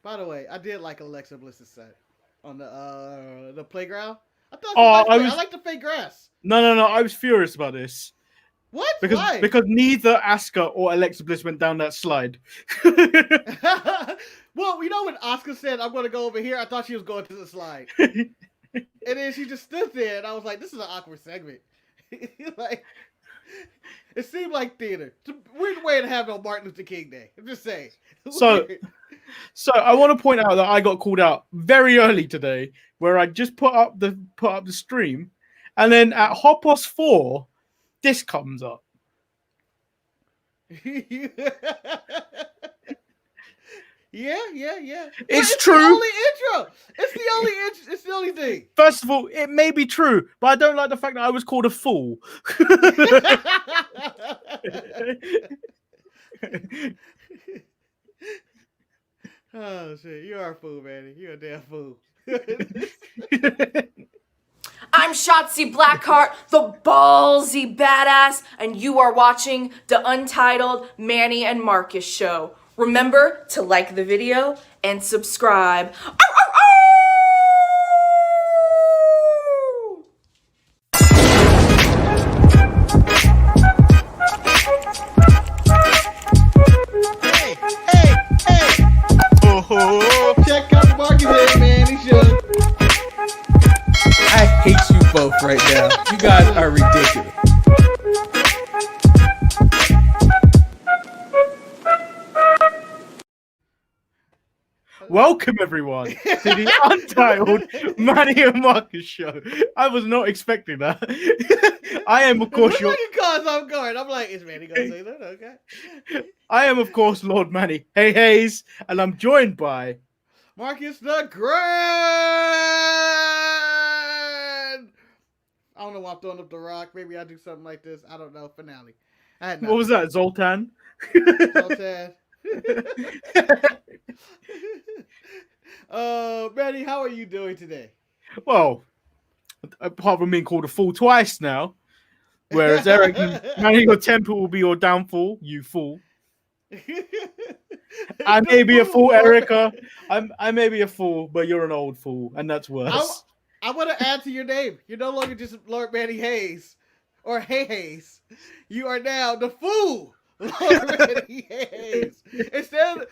By the way, I did like Alexa Bliss's set on the playground. I thought it Oh, was nice. I like the fake grass. No. I was furious about this. What? Because Why? because neither Asuka or Alexa Bliss went down that slide. Well, you know when Asuka said, "I'm going to go over here," I thought she was going to the slide, and then she just stood there, and I was like, "This is an awkward segment." Like, it seemed like theater. It's a weird way to have no Martin Luther King Day. I'm just saying. So I want to point out that I got called out very early today, where I just put up the stream, and then at 4:30, this comes up. Yeah. It's It's true. the only intro. It's the only thing. First of all, it may be true, but I don't like the fact that I was called a fool. Oh shit, you are a fool, Manny. You're a damn fool. I'm Shotzi Blackheart, the ballsy badass, and you are watching the Untitled Manny and Marcus show. Remember to like the video and subscribe. Ow, ow, Hey. Oh, check out the Marcus head, man. He should. I hate you both right now. You guys are ridiculous. Welcome everyone to the Untitled Manny and Marcus show. I was not expecting that. I am, of course, your cause I'm going. I'm like, is Manny gonna say that? Okay. I am, of course, Lord Manny. Hey, Hayes, and I'm joined by Marcus the Grand. I don't know why I'm throwing up the rock. Maybe I'll do something like this. I don't know. Finale. I had what was that? Zoltan. Zoltan. Manny, how are you doing today? Well, apart from being called a fool twice now, whereas Eric, Manny, your temper will be your downfall, you fool. I may be a fool, Erica. I may be a fool, but you're an old fool, and that's worse. I want to add to your name. You're no longer just Lord Manny Hayes or Hey Hayes. You are now the fool, Lord Manny Hayes. Instead,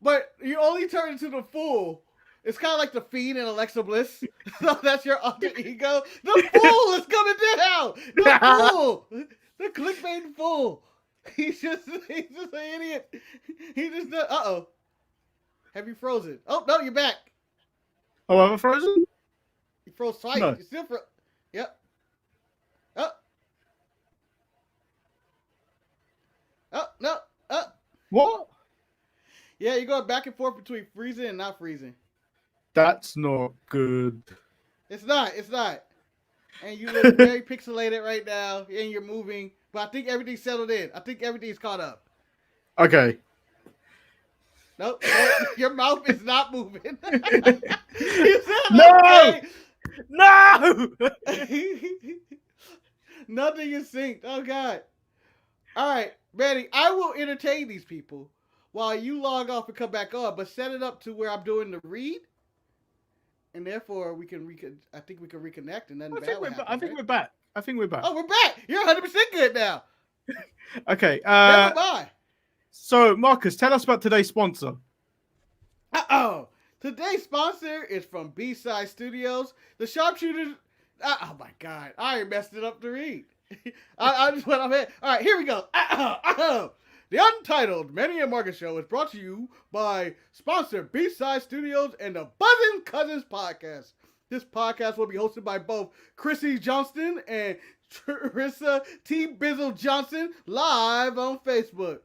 but you only turn into the fool. It's kind of like the Fiend and Alexa Bliss. So that's your alter ego. The fool is coming down. The fool, the clickbait fool. He's just an idiot. He just Have you frozen? Oh no, you're back. Oh, am I frozen? You froze twice. No. You still froze. Yep. Oh. Oh no. Oh. What? Yeah, you're going back and forth between freezing and not freezing. That's not good. It's not. And you look very pixelated right now, and you're moving. But I think everything's settled in. I think everything's caught up. Okay. Nope. Your mouth is not moving. No! No! Nothing is synced. Oh, God. All right, Manny, I will entertain these people while you log off and come back on, but set it up to where I'm doing the read, and therefore we can I think we can reconnect, and then I think we're back. Oh, we're back. You're 100% good now. Okay. Never mind. So, Marcus, tell us about today's sponsor. Today's sponsor is from B-Side Studios. The Sharpshooters. Oh my God, I already messed it up to read. I just went ahead. All right, here we go. The Untitled Manny and Marcus show is brought to you by sponsor B-Side Studios and the Buzzin' Cousins podcast. This podcast will be hosted by both Chrissy Johnston and Teresa T. Bizzle Johnson live on Facebook.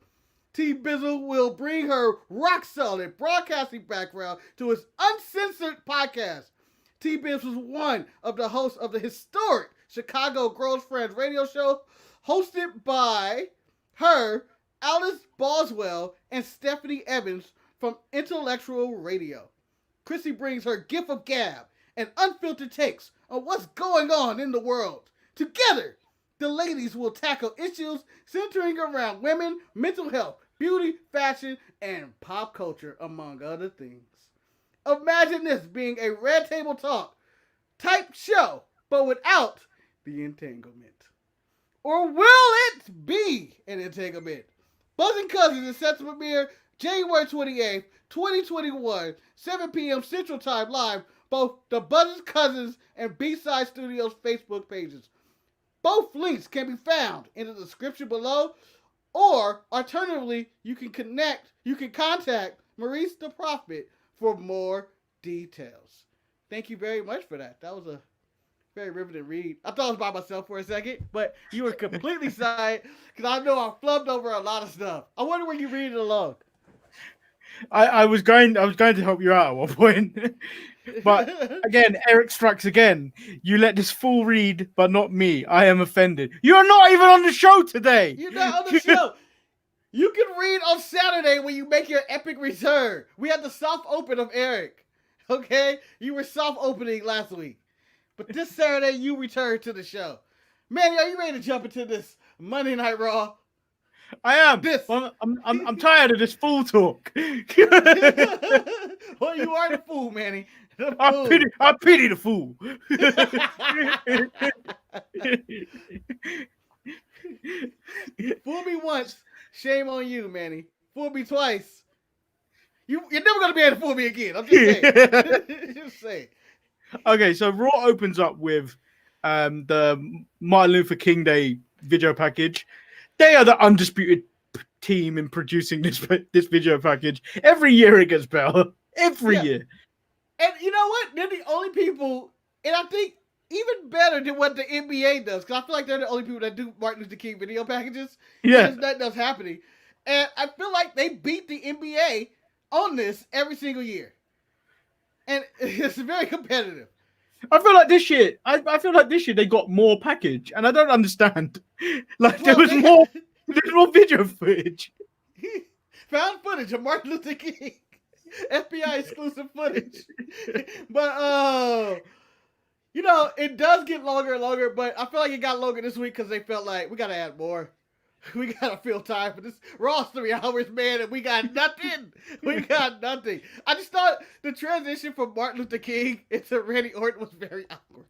T. Bizzle will bring her rock-solid broadcasting background to his uncensored podcast. T. Bizzle was one of the hosts of the historic Chicago Girls Friends radio show, hosted by her, Alice Boswell, and Stephanie Evans from Intellectual Radio. Chrissy brings her gift of gab and unfiltered takes on what's going on in the world. Together, the ladies will tackle issues centering around women, mental health, beauty, fashion, and pop culture, among other things. Imagine this being a Red Table Talk type show, but without the entanglement. Or will it be an entanglement? Buzzing Cousins is set to premiere January 28th, 2021, 7 p.m. Central Time live, both the Buzzing Cousins and B-Side Studios Facebook pages. Both links can be found in the description below, or alternatively, you can contact Maurice the Prophet for more details. Thank you very much for that. That was a very riveting read. I thought I was by myself for a second, but you were completely silent because I know I flubbed over a lot of stuff. I wonder where you read it along. I was going to help you out at one point. But again, Eric strikes again. You let this fool read, but not me. I am offended. You're not even on the show today. You're not on the show. You can read on Saturday when you make your epic return. We had the soft open of Eric. Okay? You were soft opening last week. But this Saturday, you return to the show. Manny, are you ready to jump into this Monday Night Raw? I am. I'm tired of this fool talk. Well, you are the fool, Manny. The fool. I pity the fool. Fool me once, shame on you, Manny. Fool me twice. You're never gonna be able to fool me again. I'm just saying. Just saying. Okay, so Raw opens up with the Martin Luther King Day video package. They are the undisputed team in producing this video package. Every year it gets better. Every year. And you know what? They're the only people, and I think even better than what the NBA does, because I feel like they're the only people that do Martin Luther King video packages. Yeah. There's nothing else happening. And I feel like they beat the NBA on this every single year. And it's very competitive. I feel like this year, they got more package, and I don't understand. Like there was more video footage. Found footage of Martin Luther King. FBI exclusive footage. But you know, it does get longer and longer, but I feel like it got longer this week because they felt like we gotta add more. We gotta fill time for this. Raw's 3 hours, man, and we got nothing. We got nothing. I just thought the transition from Martin Luther King into Randy Orton was very awkward.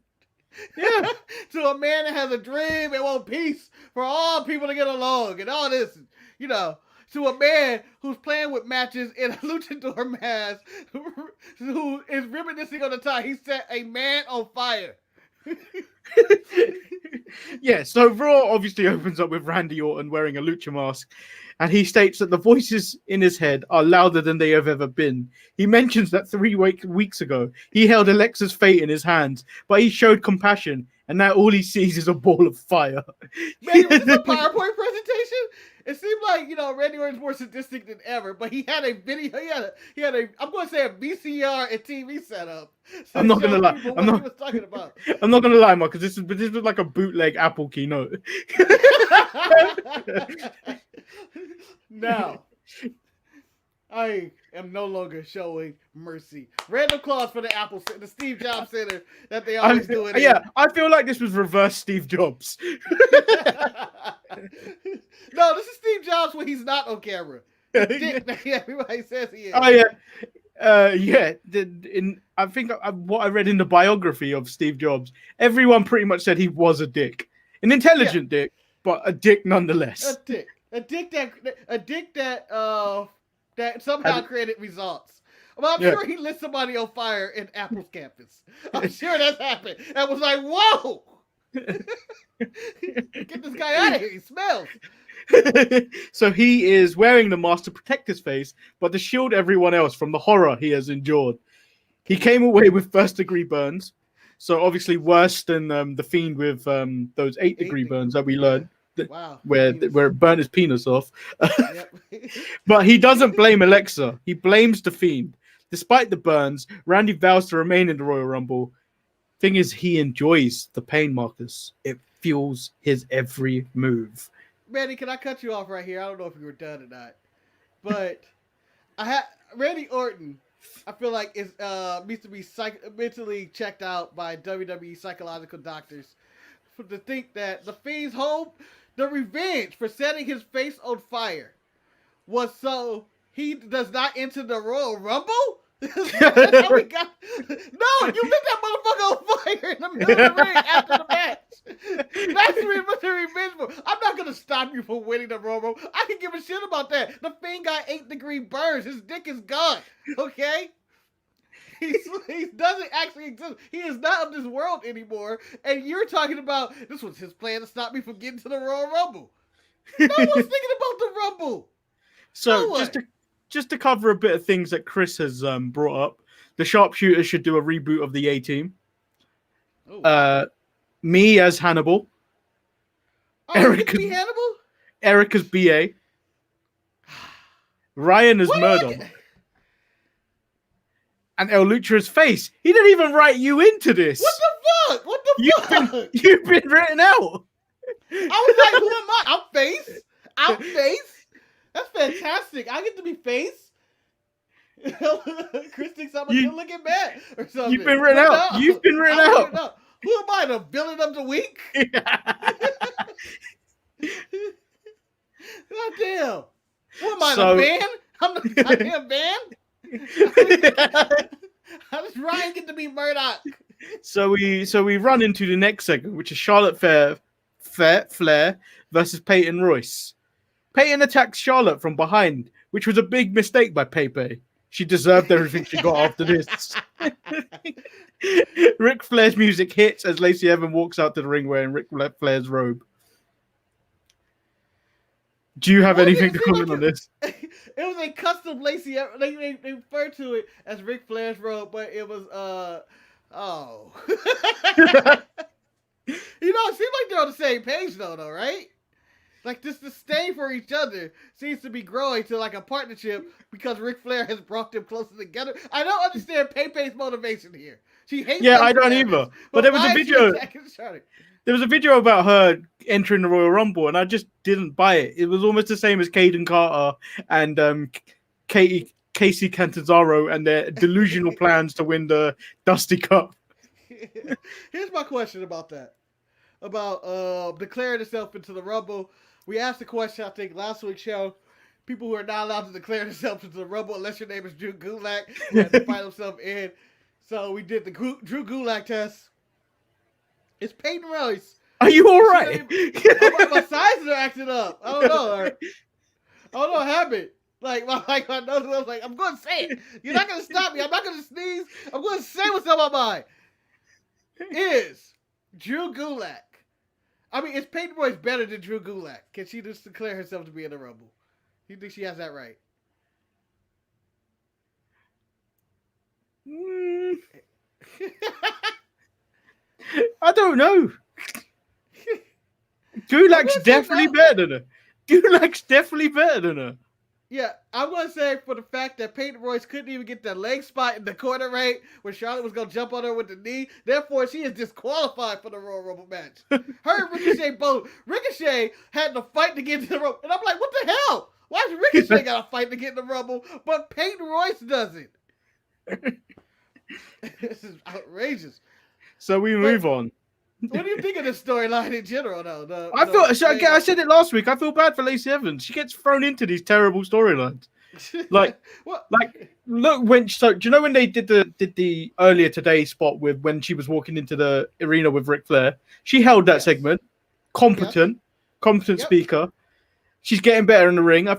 Yeah. To a man that has a dream and wants peace for all people to get along and all this, you know. To a man who's playing with matches in a luchador mask, who is reminiscing on the time he set a man on fire. Yeah, so Raw obviously opens up with Randy Orton wearing a lucha mask, and he states that the voices in his head are louder than they have ever been. He mentions that 3 weeks ago he held Alexa's fate in his hands, but he showed compassion, and now all he sees is a ball of fire. Man, was this a PowerPoint presentation? It seemed like, you know, Randy Orton's more sadistic than ever, but he had a video, he had a I'm going to say a VCR and TV setup. I'm not going to lie. He was talking about. I'm not going to lie, Mark, because this was like a bootleg Apple keynote. Now, I am no longer showing mercy. Random clause for the Steve Jobs Center that they always do it. Yeah, I feel like this was reverse Steve Jobs. No, this is Steve Jobs when he's not on camera. Everybody says he is. Oh yeah, yeah. I think what I read in the biography of Steve Jobs, everyone pretty much said he was a dick, an intelligent dick, but a dick nonetheless. A dick that somehow created results. Well, I'm sure he lit somebody on fire in Apple's campus. I'm sure that's happened. And was like, whoa! Get this guy out of here. He smells. So he is wearing the mask to protect his face, but to shield everyone else from the horror he has endured. He came away with first-degree burns, so obviously worse than the Fiend with those 8-degree burns that we learned. Wow. Where it burnt his penis off. But he doesn't blame Alexa. He blames the Fiend. Despite the burns, Randy vows to remain in the Royal Rumble. Thing is, he enjoys the pain, Marcus. It fuels his every move. Randy, can I cut you off right here? I don't know if you were done or not. But Randy Orton, I feel like is needs to be mentally checked out by WWE psychological doctors to think that the Fiend's hope, the revenge for setting his face on fire, was so he does not enter the Royal Rumble? That's how we got... No, you lit that motherfucker on fire in the middle of the ring after the match. That's what the revenge for. I'm not gonna stop you from winning the Royal Rumble. I can give a shit about that. The Fiend got 8-degree burns. His dick is gone. Okay? He doesn't actually exist. He is not of this world anymore. And you're talking about this was his plan to stop me from getting to the Royal Rumble. No one's thinking about the Rumble. So No just to cover a bit of things that Chris has brought up, the Sharpshooters should do a reboot of the A-Team. Oh. Me as Hannibal. Oh, Erica's be Hannibal? Erica's BA. Ryan as Murdoch. And El Lucha as Face. He didn't even write you into this. What the fuck? What the fuck? You've been written out. I was like, who am I? I'm Face? I'm Face? That's fantastic. I get to be Face? Chris thinks I'm a good-looking man or something. You've been written out. You've been written out. Who am I, the villain of the week? God damn. What am I, the band? I'm the goddamn band? How does Ryan get to be Murdoch? So we run into the next segment, which is Charlotte Flair versus Peyton Royce. Peyton attacks Charlotte from behind, which was a big mistake by Pepe. She deserved everything she got after this. Ric Flair's music hits as Lacey Evans walks out to the ring wearing Ric Flair's robe. Do you have anything to comment on this? It was a custom Lacey. They referred to it as Ric Flair's robe, but it was it seems like they're on the same page though, right? Like this disdain for each other seems to be growing to like a partnership because Ric Flair has brought them closer together. I don't understand Pepe's motivation here. She hates. Yeah, I don't either. But there was a video. There was a video about her entering the Royal Rumble, and I just didn't buy it. It was almost the same as Caden Carter and Casey Catanzaro and their delusional plans to win the Dusty Cup. Here's my question about that. About declaring itself into the Rumble. We asked the question, I think, last week's show. People who are not allowed to declare themselves into the Rumble unless your name is Drew Gulak, who had to fight himself in. So we did the Drew Gulak test. It's Peyton Royce. Are you all right? My sizes are acting up. I don't know. I don't know what happened. Like my nose was like, I'm going to say it. You're not going to stop me. I'm not going to sneeze. I'm going to say what's on my mind. Is Drew Gulak. I mean, is Peyton Royce better than Drew Gulak? Can she just declare herself to be in the Rumble? You think she has that right? I don't know. Gulak's definitely better than her. Gulak's definitely better than her. Yeah, I'm going to say for the fact that Peyton Royce couldn't even get that leg spot in the corner right when Charlotte was going to jump on her with the knee. Therefore, she is disqualified for the Royal Rumble match. Her and Ricochet both. Ricochet had to fight to get to the Rumble. And I'm like, what the hell? Why does Ricochet got to fight to get in the Rumble, but Peyton Royce doesn't? This is outrageous. So we move on. What do you think of this storyline in general, though? I said it last week. I feel bad for Lacey Evans. She gets thrown into these terrible storylines. Like, look do you know when they did the earlier today spot with when she was walking into the arena with Ric Flair? She held that segment. Competent speaker. She's getting better in the ring. I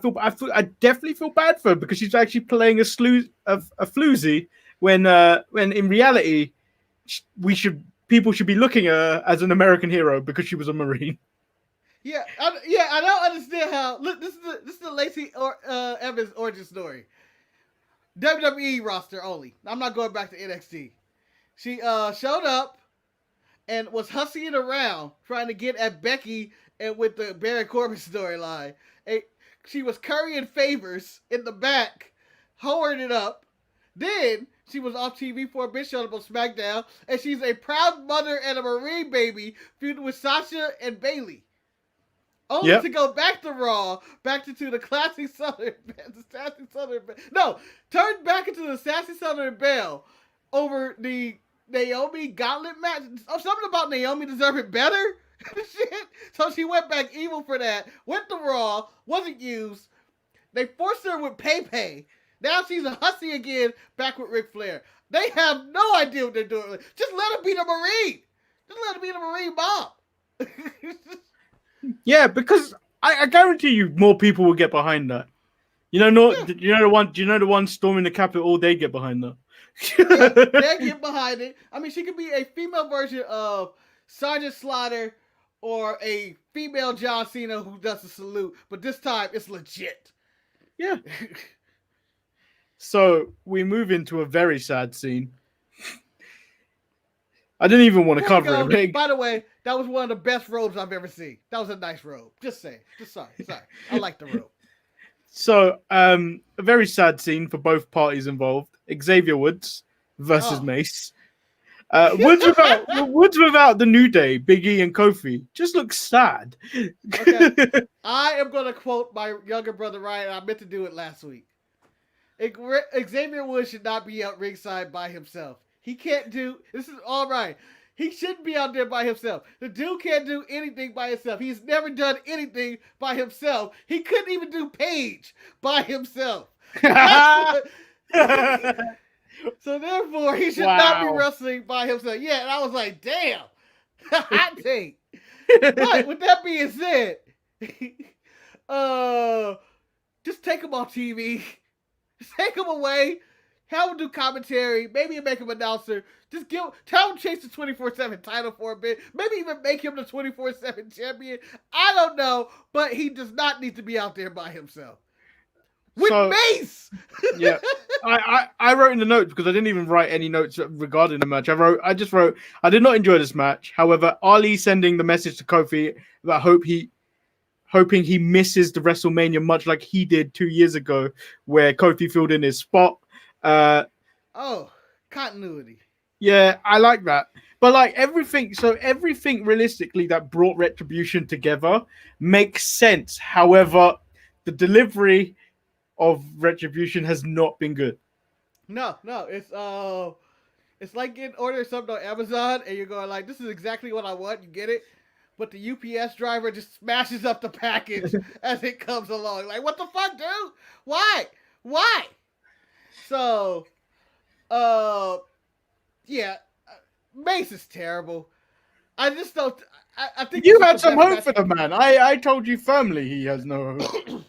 definitely feel bad for her because she's actually playing a floozy when in reality people should be looking at her as an American hero because she was a Marine. Yeah, I don't understand how. Look, this is the Lacey Evans origin story. WWE roster only. I'm not going back to NXT. She showed up and was hustling around trying to get at Becky and with the Baron Corbin storyline. She was currying favors in the back, holding it up. Then she was off TV for a bit, showed up on SmackDown, and she's a proud mother and a Marine baby feuding with Sasha and Bayley. Only to go back to Raw, back into the classic Southern turned back into the Sassy Southern Belle over the Naomi Gauntlet match. Oh, something about Naomi deserving better? Shit. So she went back evil for that, went to Raw, wasn't used, They forced her with Pey. Now she's a hussy again, back with Ric Flair. They have no idea what they're doing. Just let her be the Marine. Just let her be the Marine mom. Yeah, because I guarantee you more people will get behind that. You know the one storming the Capitol, they get behind that. Yeah, they get behind it. I mean, she could be a female version of Sergeant Slaughter or a female John Cena who does the salute, but this time it's legit. Yeah. So we move into a very sad scene. I didn't even want to cover it. By the way, that was one of the best robes I've ever seen. That was a nice robe. Just saying. Just sorry. I like the robe. So, a very sad scene for both parties involved. Xavier Woods versus MACE. Woods without the New Day, Big E and Kofi. Just looks sad. Okay. I am going to quote my younger brother Ryan. I meant to do it last week. Xavier Woods should not be out ringside by himself. He can't do... This is all right. He shouldn't be out there by himself. The dude can't do anything by himself. He's never done anything by himself. He couldn't even do Paige by himself. So therefore, he should not be wrestling by himself. Yeah, and I was like, damn. Hot take. But with that being said, just take him off TV. Just take him away. Have him do commentary. Maybe make him announcer. Just tell him to chase the 24/7 title for a bit. Maybe even make him the 24/7 champion. I don't know, but he does not need to be out there by himself. With MACE! Yeah. I wrote in the notes because I didn't even write any notes regarding the match. I just wrote, I did not enjoy this match. However, Ali sending the message to Kofi that hoping he misses the WrestleMania much like he did 2 years ago where Kofi filled in his spot. Continuity. Yeah, I like that. But like everything realistically that brought Retribution together makes sense. However, the delivery of Retribution has not been good. No, it's like getting ordered something on Amazon and you're going like, this is exactly what I want, you get it, but the UPS driver just smashes up the package as it comes along. Like, what the fuck, dude? Why? So, yeah, MACE is terrible. I just don't. I think you had some hope for the man. I told you firmly he has no hope.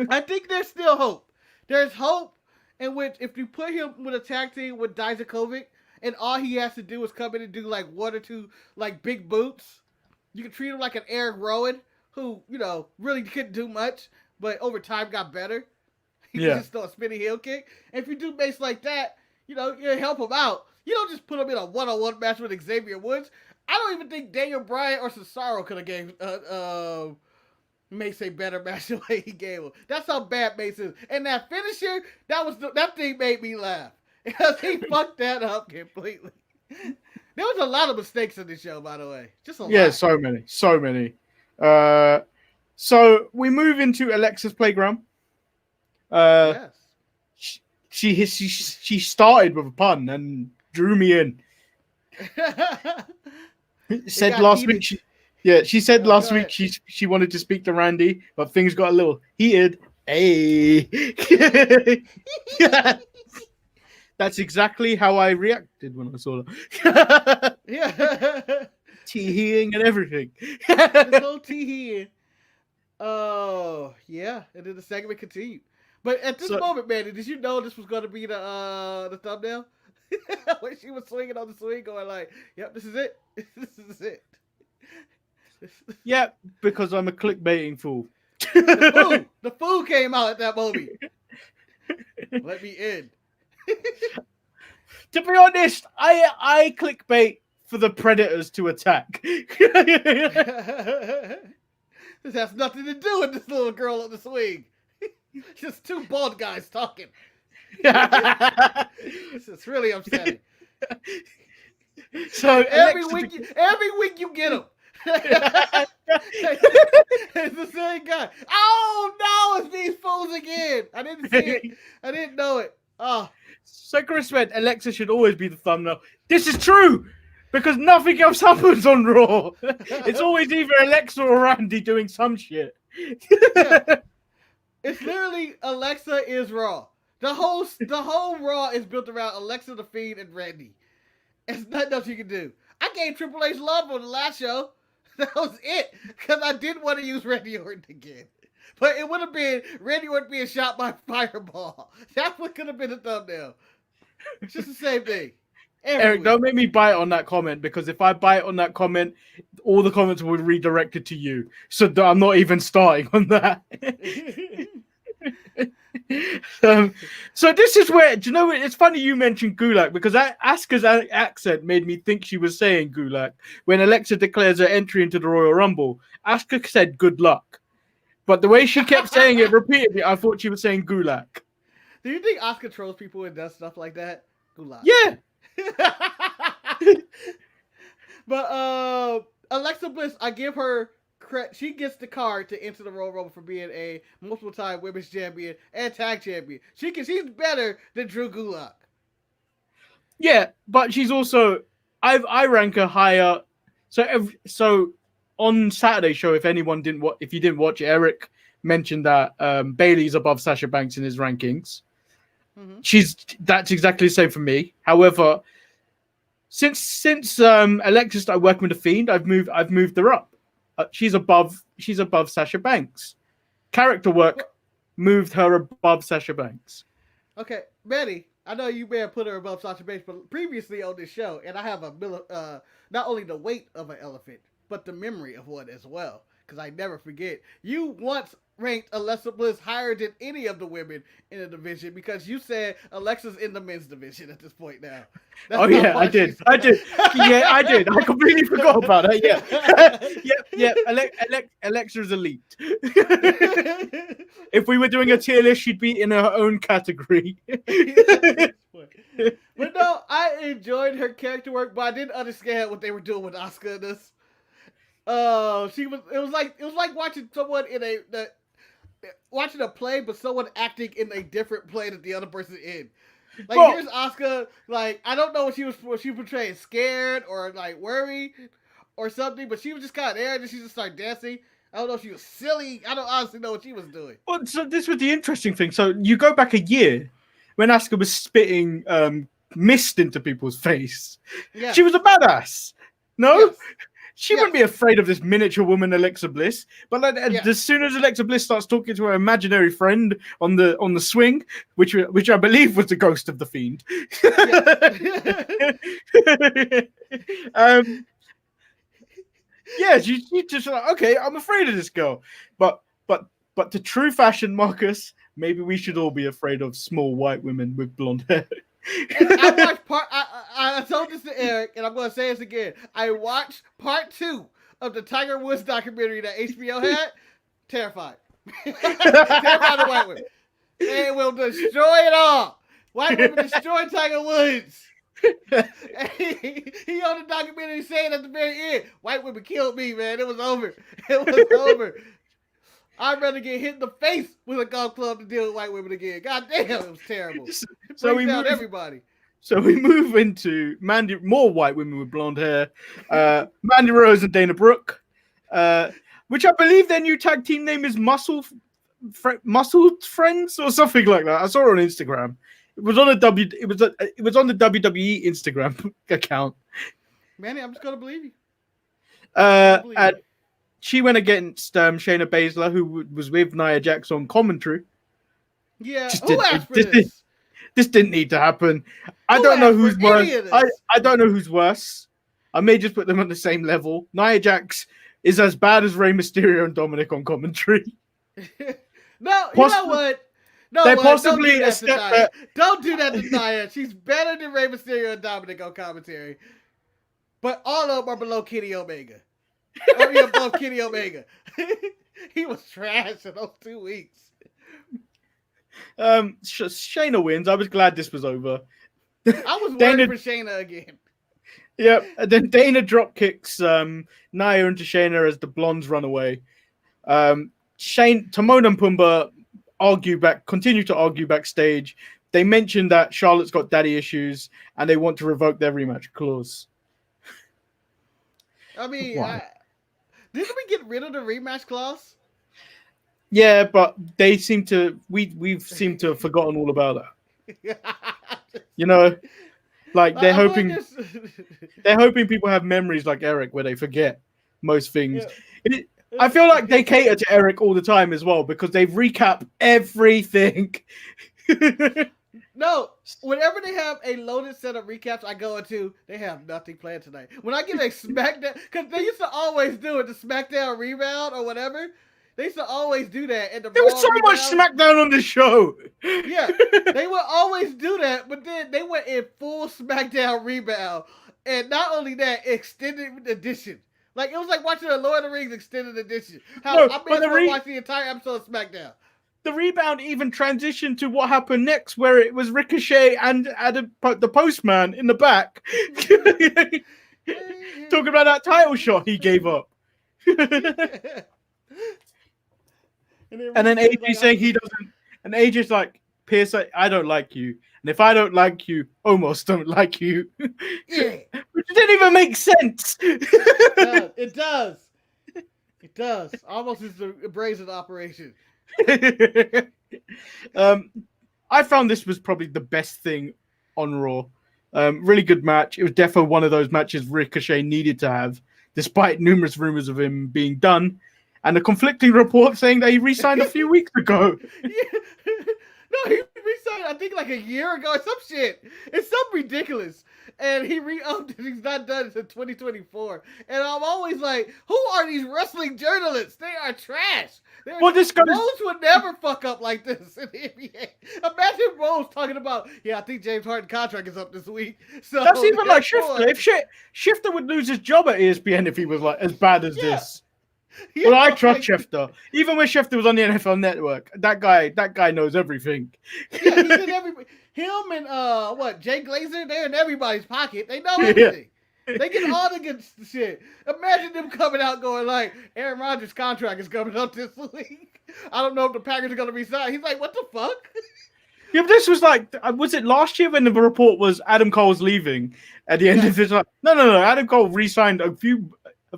I think there's still hope. There's hope in which if you put him with a tag team with Dijakovic and all he has to do is come in and do like one or two like big boots, you can treat him like an Eric Rowan who, really couldn't do much, but over time got better. He just throw a spinning heel kick. And if you do MACE like that, you help him out. You don't just put him in a one-on-one match with Xavier Woods. I don't even think Daniel Bryan or Cesaro could have gave MACE a better match the way he gave him. That's how bad MACE is. And that finisher, that thing made me laugh. Because he fucked that up completely. There was a lot of mistakes in this show, by the way. Just a lot. Yeah, so many. So we move into Alexa's Playground. Yes. She started with a pun and drew me in. Said last week she said last week she wanted to speak to Randy, but things got a little heated. Hey. That's exactly how I reacted when I saw her. Yeah. Tee-heeing and everything. This whole tee-heeing. Oh, yeah. And then the segment continued. But at this moment, Manny, did you know this was going to be the thumbnail? When she was swinging on the swing, going like, yep, this is it. This is it. Yeah, because I'm a clickbaiting fool. The fool came out at that moment. Let me in. To be honest, I clickbait for the predators to attack. This has nothing to do with this little girl on the swing. Just two bald guys talking. This is really upsetting. So every week you get them. It's the same guy. Oh no, it's these fools again. I didn't see it. I didn't know it. Oh. So Chris said Alexa should always be the thumbnail. This is true because nothing else happens on Raw. It's always either Alexa or Randy doing some shit. Yeah. It's literally Alexa is Raw. The whole Raw is built around Alexa, the Fiend, and Randy. There's nothing else you can do. I gave Triple H love on the last show. That was it. Because I didn't want to use Randy Orton again. But it would have been Randy Orton being shot by Fireball. That's what could have been the thumbnail. It's just the same thing. Eric, don't make me bite on that comment, because if I bite on that comment, all the comments will be redirected to you. So I'm not even starting on that. So this is where, do you know, it's funny you mentioned Gulak, because Asuka's accent made me think she was saying Gulak. When Alexa declares her entry into the Royal Rumble, Asuka said good luck. But the way she kept saying it repeatedly, I thought she was saying Gulak. Do you think Asuka trolls people and does stuff like that? Gulak. Yeah. But Alexa Bliss, I give her credit. She gets the card to enter the Royal Rumble for being a multiple-time women's champion and tag champion. She's better than Drew Gulak. Yeah, but she's also, I rank her higher. So on Saturday's show, if you didn't watch, Eric mentioned that Bayley's above Sasha Banks in his rankings. Mm-hmm. That's exactly the same for me. However, since Alexa started working with the Fiend, I've moved her up. She's above Sasha Banks. Character work moved her above Sasha Banks. Okay, Manny, I know you may have put her above Sasha Banks, but previously on this show, and I have not only the weight of an elephant, but the memory of one as well, because I never forget. You once ranked Alexa Bliss higher than any of the women in the division, because you said Alexa's in the men's division at this point now. I did. Yeah, I did. I completely forgot about that. Yeah. Alexa's elite. If we were doing a tier list, she'd be in her own category. But no, I enjoyed her character work, but I didn't understand what they were doing with Asuka in this. It was like watching someone watching a play, but someone acting in a different play that the other person in. Like, here's Asuka, like, I don't know what she was portraying, scared or like worried or something, but she was just kind of there, and then she just started dancing. I don't know if she was silly. I don't honestly know what she was doing. Well, so this was the interesting thing. So you go back a year when Asuka was spitting mist into people's face. Yeah. She was a badass. No? Yes. She wouldn't be afraid of this miniature woman, Alexa Bliss. But as soon as Alexa Bliss starts talking to her imaginary friend on the swing, which I believe was the ghost of the Fiend. She just like, okay, I'm afraid of this girl. But to true fashion, Marcus, maybe we should all be afraid of small white women with blonde hair. I told this to Eric, and I'm going to say this again. I watched part 2 of the Tiger Woods documentary that HBO had. Terrified. Terrified of white women. They will destroy it all. White women destroy Tiger Woods. He on the documentary saying at the very end, white women killed me, man. It was over. It was over. I'd rather get hit in the face with a golf club to deal with white women again. God damn, it was terrible. So we move everybody. So we move into Mandy, more white women with blonde hair. Mandy Rose and Dana Brooke, which I believe their new tag team name is Muscle Friends or something like that. I saw it on Instagram. It was on the WWE Instagram account. Manny, I'm just gonna believe you. And she went against Shayna Baszler, who was with Nia Jax on commentary. Yeah, who asked for this? This didn't need to happen. I don't know who's worse. I don't know who's worse. I may just put them on the same level. Nia Jax is as bad as Rey Mysterio and Dominic on commentary. No, you know what? No, they possibly don't do that to Nia. She's better than Rey Mysterio and Dominic on commentary. But all of them are below Kenny Omega. Above Kenny Omega. He was trash in those 2 weeks. Shayna wins. I was glad this was over. I was worried for Shayna again. Yep. And then Dana drop kicks Nia into Shayna as the blondes run away. Timon and Pumbaa continue to argue backstage. They mention that Charlotte's got daddy issues and they want to revoke their rematch clause. I mean, didn't we get rid of the rematch clause? Yeah, but they seem to we've seemed to have forgotten all about that. You know, like they're I feel like hoping they're hoping people have memories like Eric where they forget most things. I feel like they cater to Eric all the time as well because they recap everything. No, whenever they have a loaded set of recaps, I go into, they have nothing planned tonight. When I get a SmackDown, because they used to always do it, the SmackDown rebound or whatever. They used to always do that. And There was so much SmackDown on the show. Yeah, they would always do that, but then they went in full SmackDown rebound. And not only that, extended edition. Like, it was like watching a Lord of the Rings extended edition. I may as well watch the entire episode of SmackDown. The rebound even transitioned to what happened next, where it was Ricochet and the postman in the back talking about that title shot he gave up. And then AJ saying he doesn't, and AJ's like, Pierce, I don't like you, and if I don't like you, Omos don't like you. Yeah. Which didn't even make sense. It does. It does. Almost is a brazen operation. I found this was probably the best thing on Raw. Really good match. It was definitely one of those matches Ricochet needed to have, despite numerous rumors of him being done, and a conflicting report saying that he re-signed a few weeks ago. Yeah. No, he re-signed, I think, like a year ago or some shit. It's something ridiculous. And he re-upped and he's not done until 2024. And I'm always like, who are these wrestling journalists? They are trash. Rose would never fuck up like this in the NBA. Imagine Rose talking about, I think James Harden's contract is up this week. So that's even like Shifter. If Shifter would lose his job at ESPN if he was like as bad as this. Well, I trust Schefter. Even when Schefter was on the NFL Network, that guy knows everything. Yeah, he's in every. Him and Jay Glazer, they're in everybody's pocket. They know everything. Yeah. They get all the good shit. Imagine them coming out going like, Aaron Rodgers' contract is coming up this week. I don't know if the Packers are going to resign. He's like, what the fuck? Yeah, but this was like, was it last year when the report was Adam Cole's leaving at the end of this? Like, no. Adam Cole re-signed a few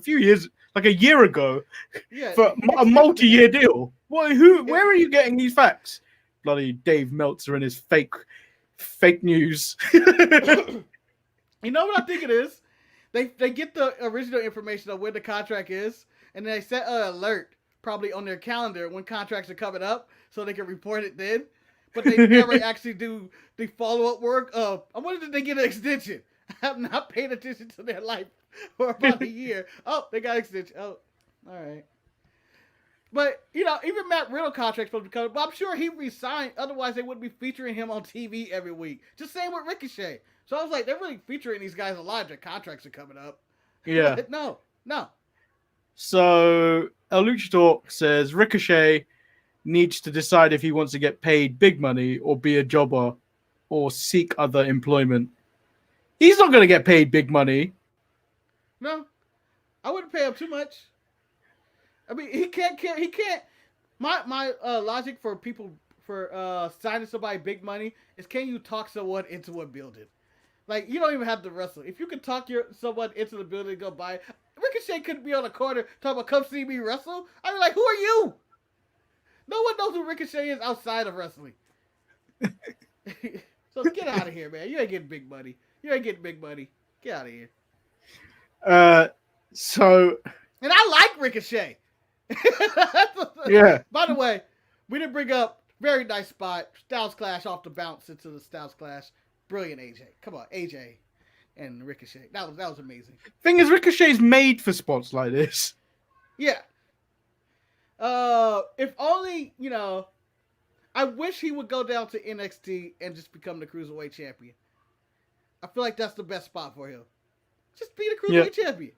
years. Like a year ago, for a multi-year deal. Where are you getting these facts? Bloody Dave Meltzer and his fake news. You know what I think it is? They get the original information of when the contract is, and they set an alert probably on their calendar when contracts are coming up, so they can report it then. But they never actually do the follow-up work of, I wonder if they get an extension. I'm not paying attention to their life for about a year. Oh, they got extension. Oh, all right. But, even Matt Riddle contract's supposed to come, but I'm sure he resigned. Otherwise, they wouldn't be featuring him on TV every week. Just same with Ricochet. So I was like, they're really featuring these guys a lot. Their contracts are coming up. Yeah. But no. So El Luchador says Ricochet needs to decide if he wants to get paid big money or be a jobber or seek other employment. He's not going to get paid big money. No, I wouldn't pay him too much. I mean, he can't. My logic for people for signing somebody big money is, can you talk someone into a building? Like, you don't even have to wrestle. If you can talk someone into the building and go buy, Ricochet couldn't be on the corner talking about come see me wrestle. I'd be like, who are you? No one knows who Ricochet is outside of wrestling. So get out of here, man. You ain't getting big money. Get out of here. And I like Ricochet. Yeah. By the way, we didn't bring up very nice spot. Styles Clash off the bounce into the Styles Clash. Brilliant AJ. Come on, AJ and Ricochet. That was amazing. Thing is, Ricochet's made for spots like this. Yeah. If only, I wish he would go down to NXT and just become the Cruiserweight champion. I feel like that's the best spot for him. Just be the Cruiserweight champion.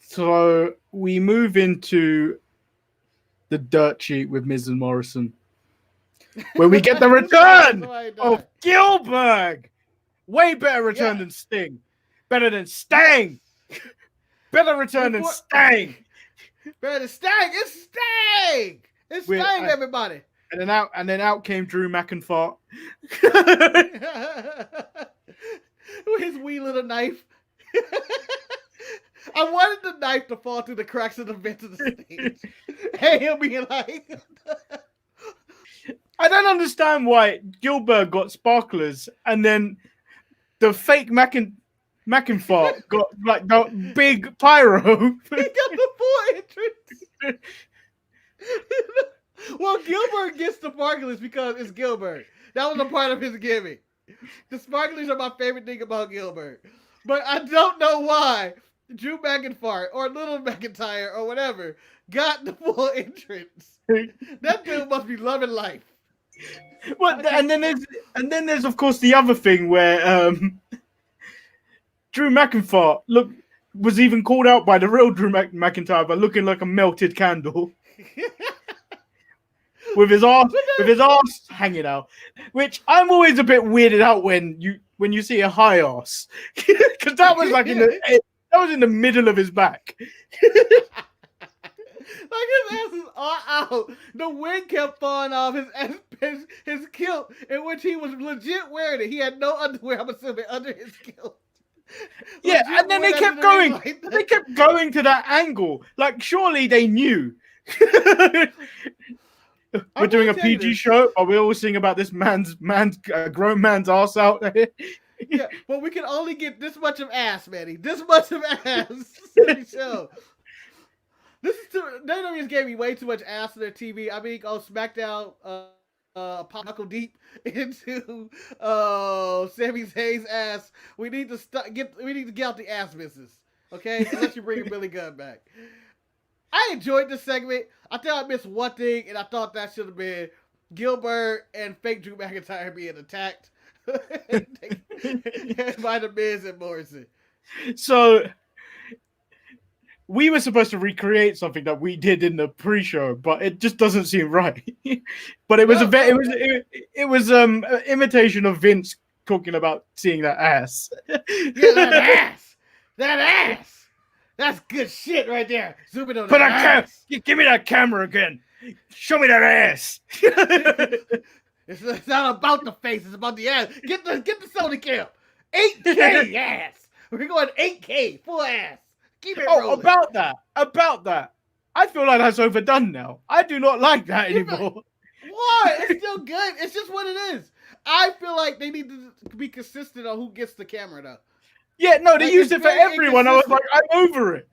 So we move into the dirt sheet with Miz and Morrison, where we get the return of Gillberg. Way better return than Sting. Better than Stang. Better return than Stang. Better than Stang. It's Stang. It's Stang, everybody. And then out came Drew McIntyre. With his wee little knife. I wanted the knife to fall through the cracks of the vents of the stage. And he'll be like, I don't understand why Gillberg got sparklers and then the fake McIntyre got like the big pyro. he got the full entrance. Well, Gillberg gets the sparklers because it's Gillberg. That was a part of his gimmick. The sparklers are my favorite thing about Gillberg. But I don't know why Drew McIntyre or Little McIntyre or whatever got the full entrance. That dude must be loving life. Well, and then there's of course the other thing where Drew McIntyre was even called out by the real Drew McIntyre by looking like a melted candle. with his arse hanging out, which I'm always a bit weirded out when you see a high arse, because that was like in the middle of his back. Like his ass is all out. The wig kept falling off his kilt, in which he was legit wearing it. He had no underwear, I'm assuming, under his kilt. Yeah, and then they kept going. They kept going to that angle. Like, surely they knew. We're doing a PG show. Are we always sing about this grown man's ass out there? Yeah, but we can only get this much of ass, Manny. This much of ass. Show. WWE just gave me way too much ass on their TV. I mean, SmackDown pop knuckle deep into Sami Zayn's ass. We need to get out the ass business, okay? Unless you bring Billy Gunn back. I enjoyed this segment. I thought I missed one thing, and I thought that should have been Gillberg and fake Drew McIntyre being attacked by the Miz and Morrison. So we were supposed to recreate something that we did in the pre-show, but it just doesn't seem right. But it was an imitation of Vince talking about seeing that ass. Yeah, that ass. That's good shit right there. Zoom in on that ass. Give me that camera again. Show me that ass. It's not about the face. It's about the ass. Get the Sony cam. 8K ass. We're going 8K full ass. Keep it rolling. About that. I feel like that's overdone now. I do not like that anymore. Why? It's still good. It's just what it is. I feel like they need to be consistent on who gets the camera, though. Yeah, no, they used it for everyone. I was like, I'm over it.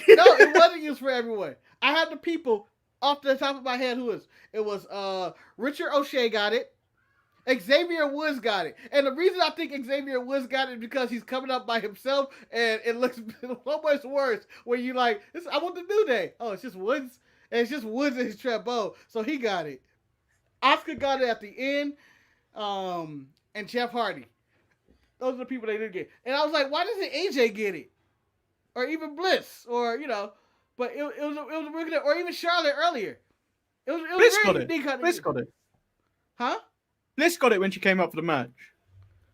No, it wasn't used for everyone. I had the people off the top of my head who was. It was Richard O'Shea got it. Xavier Woods got it. And the reason I think Xavier Woods got it is because he's coming up by himself, and it looks so much worse when you like, I want the New Day. Oh, it's just Woods? And it's just Woods and his Trapbo. So he got it. Asuka got it at the end, and Jeff Hardy. Those are the people they didn't get. And I was like, why doesn't AJ get it? Or even Bliss, or, but it was a regular, or even Charlotte earlier. It was Bliss very got it. unique. Bliss got it. Huh? Bliss got it when she came up for the match.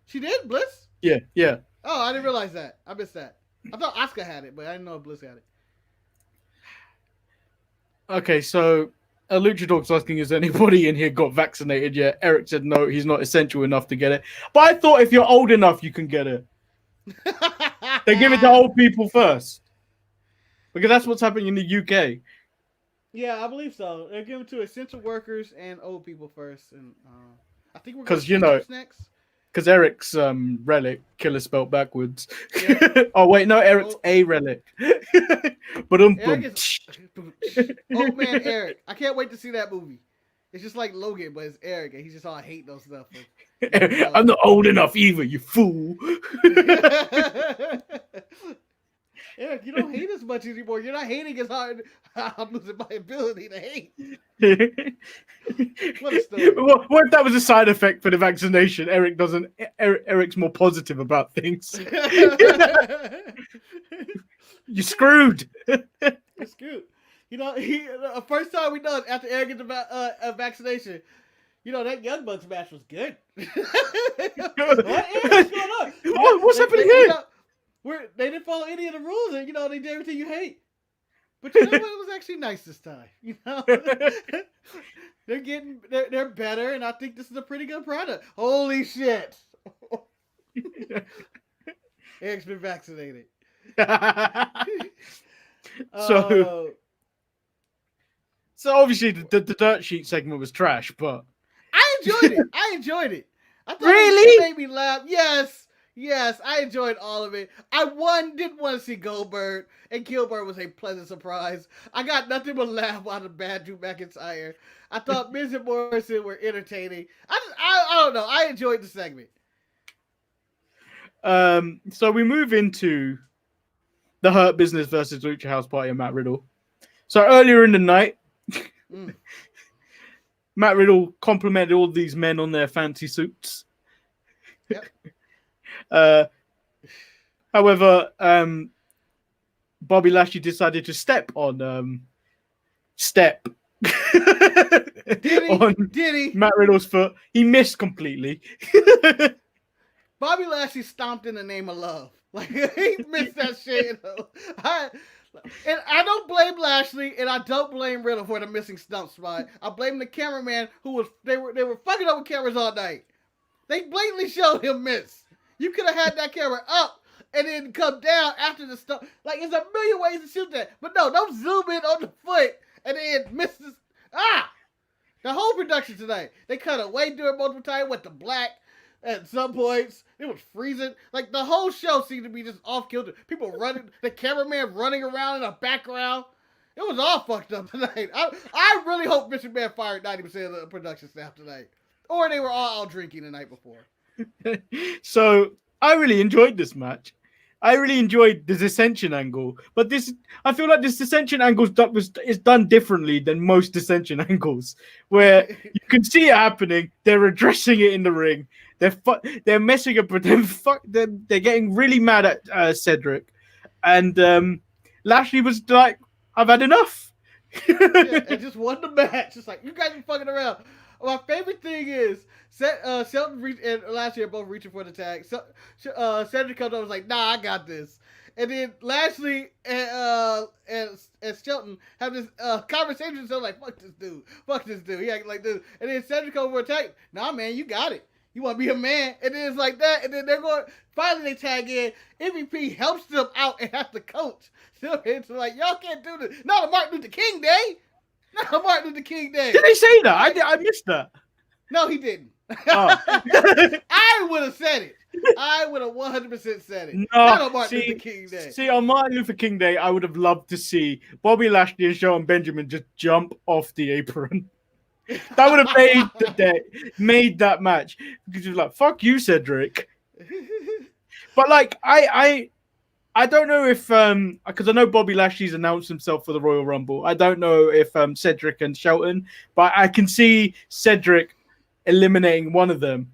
She did? Bliss? Yeah. Oh, I didn't realize that. I missed that. I thought Asuka had it, but I didn't know if Bliss had it. Okay, so Luchador's asking, has anybody in here got vaccinated yet? Eric said no, he's not essential enough to get it. But I thought if you're old enough, you can get it. They give it to old people first. Because that's what's happening in the UK. Yeah, I believe so. They're giving it to essential workers and old people first. And I think we're going to next. Because Eric's relic, killer spelled backwards. Yeah. Oh, wait, no, Eric's a relic. But Eric is old man Eric. I can't wait to see that movie. It's just like Logan, but it's Eric, and he's just all hating on stuff. I'm not old enough either, you fool. Eric, you don't hate as much anymore. You're not hating as hard. I'm losing my ability to hate. What a story. What if that was a side effect for the vaccination? Eric's more positive about things. You're screwed. You're screwed. The first time we done after Eric gets a vaccination, that Young Bucks match was good. What's going on? What's happening here? They didn't follow any of the rules, and they did everything you hate. But you know what? It was actually nice this time. They're better, and I think this is a pretty good product. Holy shit! Eric's been vaccinated. So obviously the dirt sheet segment was trash, but I enjoyed it. I thought Really? it made me laugh. Yes, I enjoyed all of it. I did want to see Goldberg, and Gillberg was a pleasant surprise. I got nothing but laugh out of bad Drew McIntyre. I thought Miz and Morrison were entertaining. I don't know. I enjoyed the segment. So we move into the Hurt Business versus Lucha House Party and Matt Riddle. So earlier in the night, Matt Riddle complimented all these men on their fancy suits. Yep. However, Bobby Lashley decided to step on Did he? Matt Riddle's foot. He missed completely. Bobby Lashley stomped in the name of love. Like, he missed that shit. And I don't blame Lashley, and I don't blame Riddle for the missing stump spot. I blame the cameraman they were fucking up with cameras all night. They blatantly showed him miss. You could have had that camera up and then come down after the stump. Like, there's a million ways to shoot that. But no, don't zoom in on the foot and then miss this. The whole production tonight, they cut away during multiple times with the black. At some points, it was freezing. Like, the whole show seemed to be just off kilter. People running, the cameraman running around in the background. It was all fucked up tonight. I really hope Mr. Man fired 90% of the production staff tonight. Or they were all out drinking the night before. So, I really enjoyed this match. I really enjoyed the dissension angle. But I feel like this dissension angle is done differently than most dissension angles. Where you can see it happening, they're addressing it in the ring. They're messing up with them. They're getting really mad at Cedric, and Lashley was like, "I've had enough." And just won the match. Just like, you guys are fucking around. My favorite thing is Shelton and Lashley are both reaching for the tag. Cedric comes over and was like, "Nah, I got this." And then Lashley and Shelton have this conversation. So like, fuck this dude. He acting like this. And then Cedric comes over and tag. "Nah, man, you got it. You want to be a man." And then it's like that. And then they're going, finally they tag in. MVP helps them out and has to coach. So it's like, y'all can't do this. Not a Martin Luther King Day. Not a Martin Luther King Day. Did they say that? I missed that. No, he didn't. Oh. I would have said it. I would have 100% said it. No, Not on Martin Luther King Day. See, on Martin Luther King Day, I would have loved to see Bobby Lashley and Shelton Benjamin just jump off the apron. That would have made that match, because you're like, fuck you, Cedric. But like, I don't know if because I know Bobby Lashley's announced himself for the Royal Rumble. I don't know if Cedric and Shelton, but I can see Cedric eliminating one of them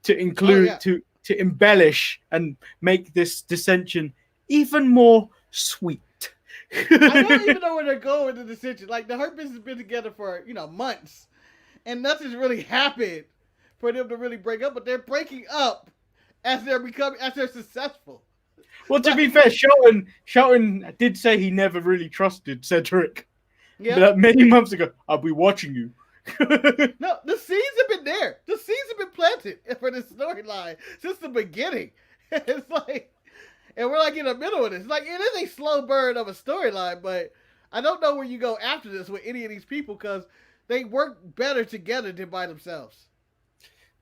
to include to embellish and make this dissension even more sweet. I don't even know where they're going with the dissension. Like, the Hurt Business has been together for, months, and nothing's really happened for them to really break up, but they're breaking up as they're successful. Well, to be fair, Shelton did say he never really trusted Cedric. Yeah. Many months ago, "I'll be watching you." No, the seeds have been there. The seeds have been planted for this storyline since the beginning. It's like, and we're like in the middle of this. Like, it is a slow burn of a storyline, but I don't know where you go after this with any of these people, because they work better together than by themselves.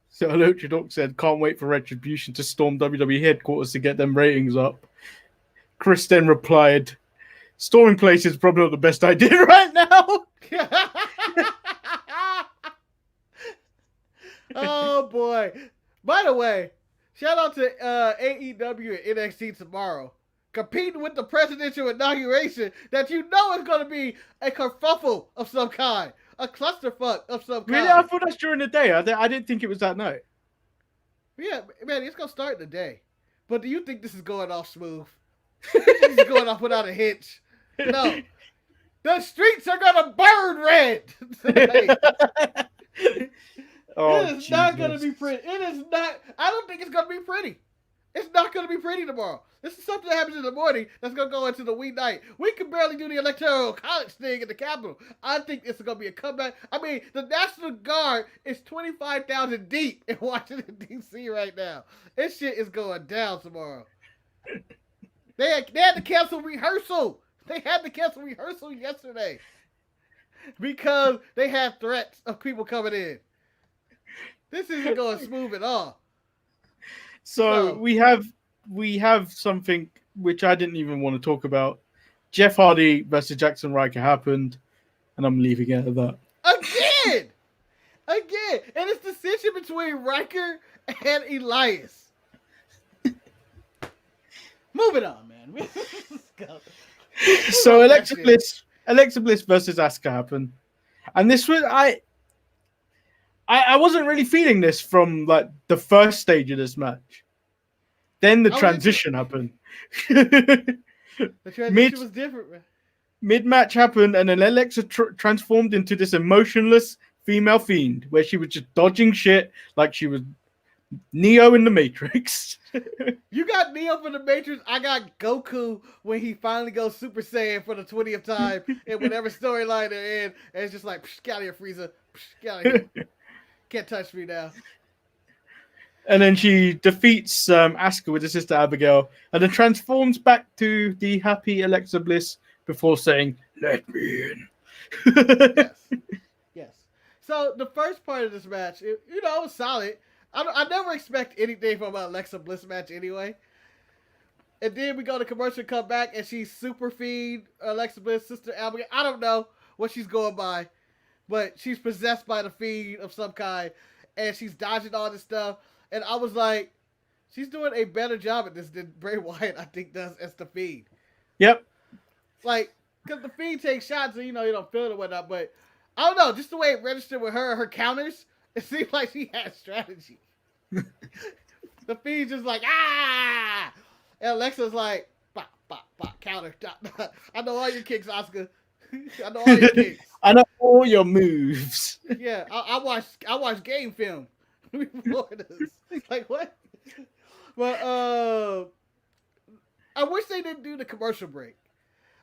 So Luchador said, "Can't wait for Retribution to storm WWE headquarters to get them ratings up." Chris then replied, "Storming places is probably not the best idea right now." Oh boy! By the way, shout out to AEW and NXT tomorrow, competing with the presidential inauguration that you know is going to be a kerfuffle of some kind, a clusterfuck of some kind. Really, I thought that's during the day. I didn't think it was that night. Yeah, man, it's going to start in the day. But do you think this is going off smooth? This is going off without a hitch? No. The streets are going to burn red tonight. It is not going to be pretty. It is not. I don't think it's going to be pretty. It's not going to be pretty tomorrow. This is something that happens in the morning that's going to go into the weeknight. We can barely do the electoral college thing in the Capitol. I think this is going to be a comeback. I mean, the National Guard is 25,000 deep in Washington, D.C. right now. This shit is going down tomorrow. They had to cancel rehearsal. They had to cancel rehearsal yesterday because they had threats of people coming in. This isn't going smooth at all. So we have something which I didn't even want to talk about. Jeff Hardy versus Jaxson Ryker happened, and I'm leaving it at that. Again! And it's decision between Ryker and Elias. Moving on, man. Let's go. So Alexa Bliss versus Asuka happened, and this was I wasn't really feeling this from like the first stage of this match. Then the transition happened. The transition was different, man. Mid-match happened, and then Alexa transformed into this emotionless female fiend, where she was just dodging shit like she was Neo in the Matrix. You got Neo for the Matrix. I got Goku when he finally goes Super Saiyan for the 20th time in whatever storyline they're in. And it's just like, get out of here, Frieza. Get out of here. Can't touch me now. And then she defeats Asuka with her sister Abigail, and then transforms back to the happy Alexa Bliss before saying, "Let me in." Yes. So the first part of this match, it was solid. I never expect anything from an Alexa Bliss match anyway. And then we go to commercial, come back, and she's super feed Alexa Bliss, sister Abigail. I don't know what she's going by, but she's possessed by the fiend of some kind, and she's dodging all this stuff. And I was like, she's doing a better job at this than Bray Wyatt, I think, does as the fiend. Yep. Like, because the fiend takes shots and, you don't feel it or whatnot, but I don't know, just the way it registered with her counters, it seemed like she had strategy. The fiend just like, ah! And Alexa's like, bop, bop, bop, counter. I know all your kicks, Asuka. I know all your kicks. I know all your moves. Yeah, I watch game film before this. Like, what? But I wish they didn't do the commercial break.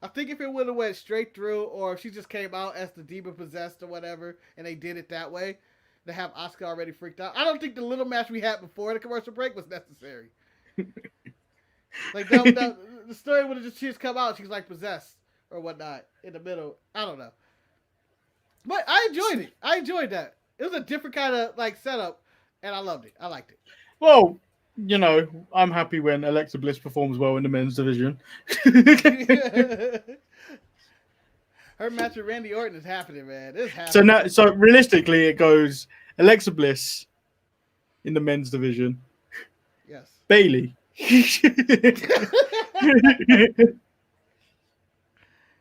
I think if it would have went straight through, or if she just came out as the demon possessed or whatever, and they did it that way, to have Asuka already freaked out. I don't think the little match we had before the commercial break was necessary. Like the story would have just come out, she's like possessed or whatnot in the middle. I don't know, but I enjoyed it. I enjoyed that. It was a different kind of like setup, and I loved it. I liked it. Well, I'm happy when Alexa Bliss performs well in the men's division. Her match with Randy Orton is happening, man. It's happening. So realistically, it goes Alexa Bliss in the men's division. Yes. Bayley.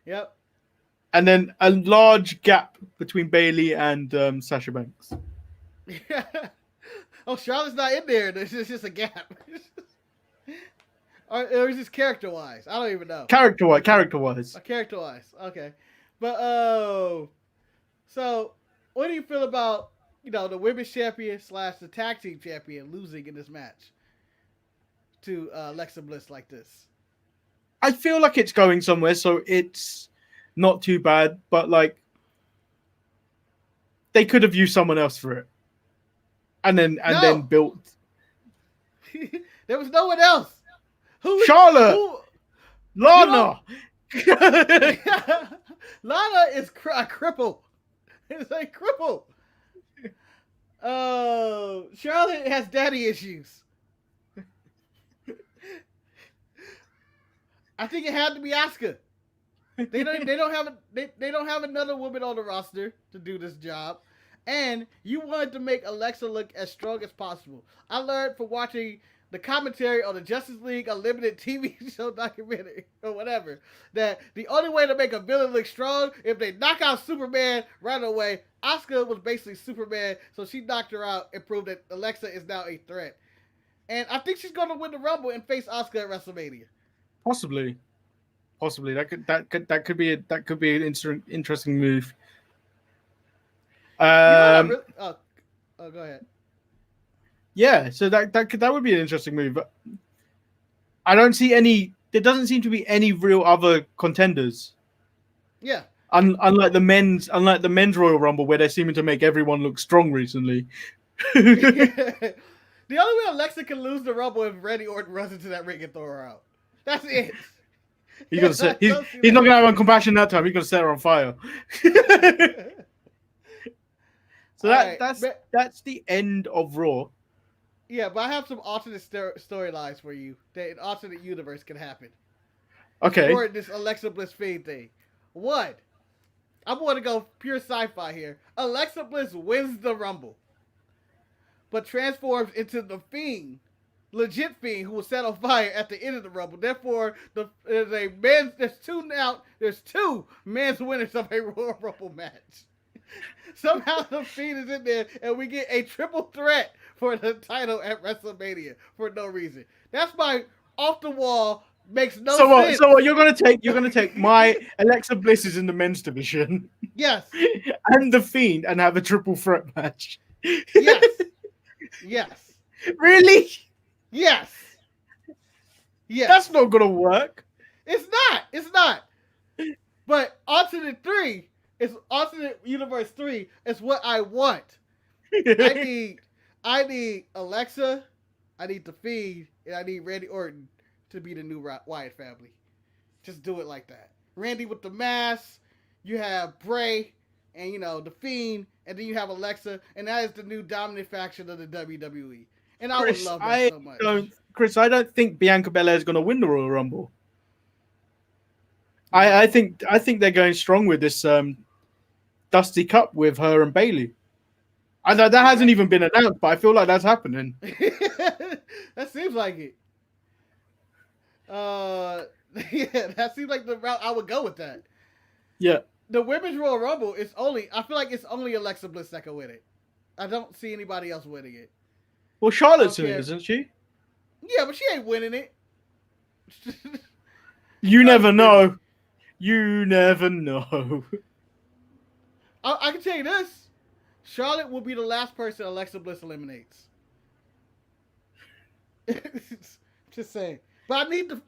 Yep. And then a large gap between Bayley and Sasha Banks. Oh, Charlotte's not in there. There's just a gap. Or is this character-wise? I don't even know. Character-wise. Character-wise. Okay. But, so, what do you feel about, the women's champion / the tag team champion losing in this match to Alexa Bliss like this? I feel like it's going somewhere, so it's not too bad, but, like, they could have used someone else for it. And then built. There was no one else. Charlotte! Lana! Lana is a cripple. It's a cripple. Charlotte has daddy issues. I think it had to be Asuka. They don't have another woman on the roster to do this job. And you wanted to make Alexa look as strong as possible. I learned from watching the commentary on the Justice League Unlimited TV show documentary or whatever, that the only way to make a villain look strong if they knock out Superman right away. Asuka was basically Superman, so she knocked her out and proved that Alexa is now a threat. And I think she's going to win the Rumble and face Asuka at WrestleMania. Possibly. That could be an interesting move. Go ahead. Yeah, so that would be an interesting move. But I don't see any. There doesn't seem to be any real other contenders. Yeah. Unlike the men's Royal Rumble, where they're seeming to make everyone look strong recently. The only way Alexa can lose the Rumble is if Randy Orton runs into that ring and throw her out. That's it. He's gonna set. I He's don't see he's that. not gonna have compassion that time. He's gonna set her on fire. So Alright, that's the end of Raw. Yeah, but I have some alternate storylines for you that an alternate universe can happen. Okay. For this Alexa Bliss Fiend thing. One, I'm going to go pure sci-fi here. Alexa Bliss wins the Rumble, but transforms into the Fiend, legit Fiend, who will set on fire at the end of the Rumble. Therefore, there's two men's winners of a Royal Rumble match. Somehow the Fiend is in there, and we get a triple threat for the title at WrestleMania for no reason. That's my off the wall. Makes no sense. So what you're gonna take my Alexa Bliss is in the men's division. Yes. And the Fiend and have a triple threat match. Yes. Yes. Really? Yes. Yes. That's not gonna work. It's not. But alternate universe 3 is what I want. I need Alexa, I need the Fiend, and I need Randy Orton to be the new Wyatt family. Just do it like that. Randy with the mask, you have Bray, and the Fiend, and then you have Alexa, and that is the new dominant faction of the WWE. And I would love that so much. Chris, I don't think Bianca Belair is going to win the Royal Rumble. I think they're going strong with this Dusty Cup with her and Bayley. That hasn't even been announced, but I feel like that's happening. That seems like it. Yeah, that seems like the route I would go with that. Yeah. The Women's Royal Rumble I feel like it's only Alexa Bliss that can win it. I don't see anybody else winning it. Well, Charlotte's in it, isn't she? Yeah, but she ain't winning it. You never know. You never know. I can tell you this. Charlotte will be the last person Alexa Bliss eliminates. Just saying. But I need the...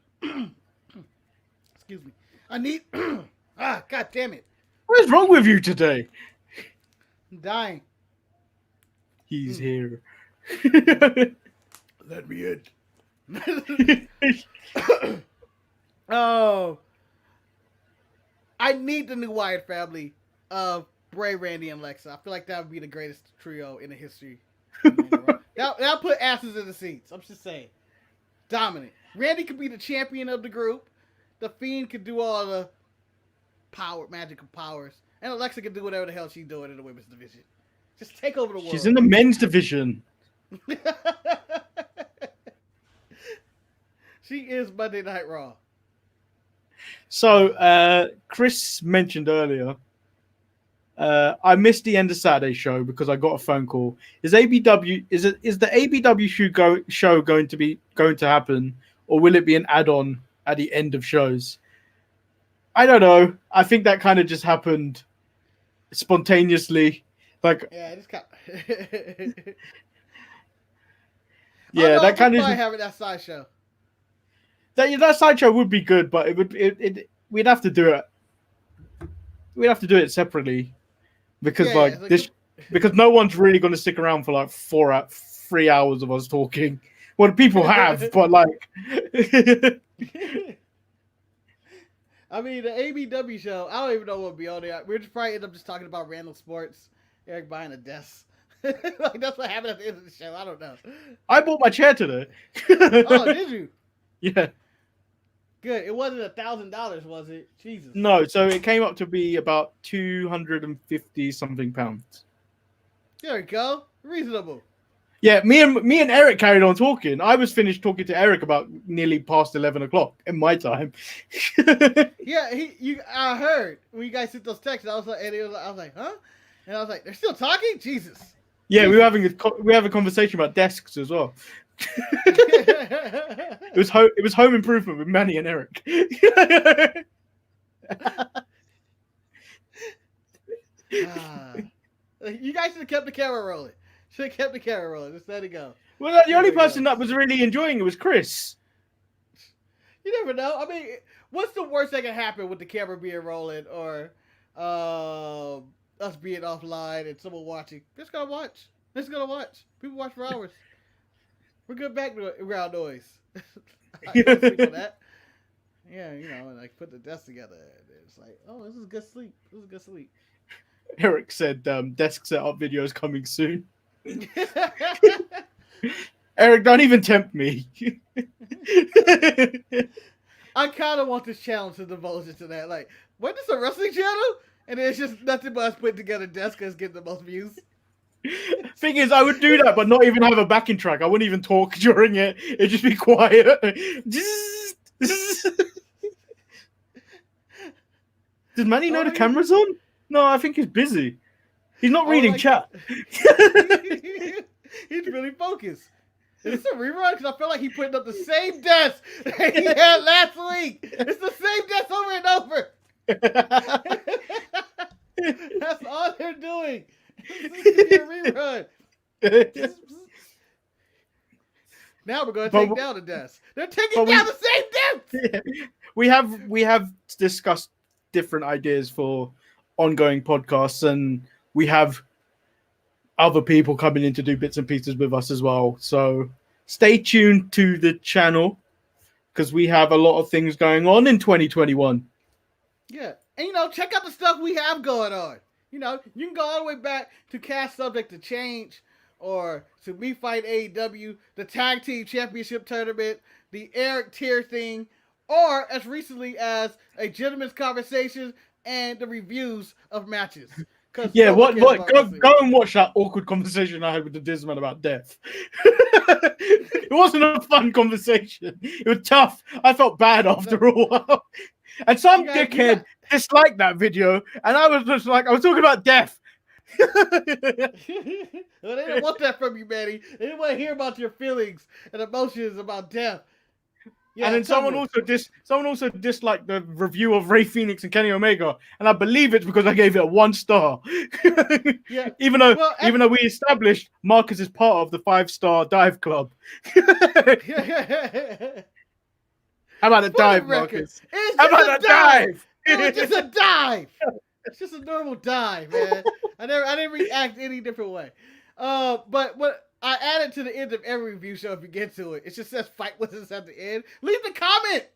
Excuse me. I need... God damn it. What is wrong with you today? I'm dying. He's here. Let me in. Oh. I need the new Wyatt family of Bray, Randy, and Alexa. I feel like that would be the greatest trio in the history. That'll put asses in the seats. I'm just saying. Dominant. Randy could be the champion of the group. The Fiend could do all the magical powers. And Alexa could do whatever the hell she's doing in the women's division. Just take over the world. She's in the men's division. She is Monday Night Raw. So, Chris mentioned earlier, I missed the end of Saturday's show because I got a phone call. Is the ABW show going to happen, or will it be an add-on at the end of shows? I don't know. I think that kind of just happened spontaneously. Like, yeah, just kind yeah, that kind of having that sideshow. That sideshow would be good, but we'd have to do it. We'd have to do it separately because because no one's really going to stick around for like 3 hours of us talking. Well, people have, but like. I mean, the ABW show, I don't even know what would be on there. We're just probably end up just talking about random sports. Eric behind a desk. Like, that's what happened at the end of the show. I don't know. I bought my chair today. Oh, did you? Yeah. Good. It wasn't $1,000, was it? Jesus. No, so it came up to be about 250 something pounds. There we go. Reasonable. Yeah, me and Eric carried on talking. I was finished talking to Eric about nearly past 11 o'clock in my time. Yeah, I heard when you guys sent those texts. I was like, huh? And I was like, they're still talking? Jesus. Yeah, we were having a conversation about desks as well. It was home improvement with Manny and Eric. You guys should have kept the camera rolling. Should have kept the camera rolling. Just let it go. Well, the only person that was really enjoying it was Chris. You never know. I mean, what's the worst that can happen with the camera being rolling or us being offline and someone watching? Just gonna watch. Just gonna watch. People watch for hours. We're good background noise. I don't speak for that. Yeah, and like put the desk together. And it's like, oh, this is good sleep. This is good sleep. Eric said desk setup videos coming soon. Eric, don't even tempt me. I kind of want this channel to devote to that. Like, what is a wrestling channel? And it's just nothing but us putting together desks that's getting the most views. Thing is, I would do that, but not even have a backing track. I wouldn't even talk during it. It'd just be quiet. Does Manny know the camera's on? No, I think he's busy. He's not reading chat. He's really focused. Is this a rerun? Because I feel like he's putting up the same desk that he had last week. It's the same desk over and over. That's all they're doing. This could be a rerun. Now we're going to take down the desk. They're taking down the same desk. We have discussed different ideas for ongoing podcasts, and we have other people coming in to do bits and pieces with us as well. So stay tuned to the channel because we have a lot of things going on in 2021. Yeah. And, check out the stuff we have going on. You can go all the way back to Cast Subject to Change or to We Fight AEW, the Tag Team Championship Tournament, the Eric Tier thing, or as recently as a Gentleman's Conversation and the reviews of matches. Yeah, go and watch that awkward conversation I had with the Disman about death. It wasn't a fun conversation. It was tough. I felt bad after a while. And some dickhead disliked that video, and I was just like, I was talking about death. Well, they didn't want that from you, Manny. They didn't want to hear about your feelings and emotions about death. Yeah, and then someone also disliked the review of Rey Fenix and Kenny Omega, and I believe it's because I gave it a 1 star. Yeah. Even though we established Marcus is part of the 5-star dive club. How about a dive, Marcus? How about a dive? It's just a dive. It's just a normal dive, man. I didn't react any different way. But what I added to the end of every review show, if you get to it, it just says fight with us at the end. Leave the comment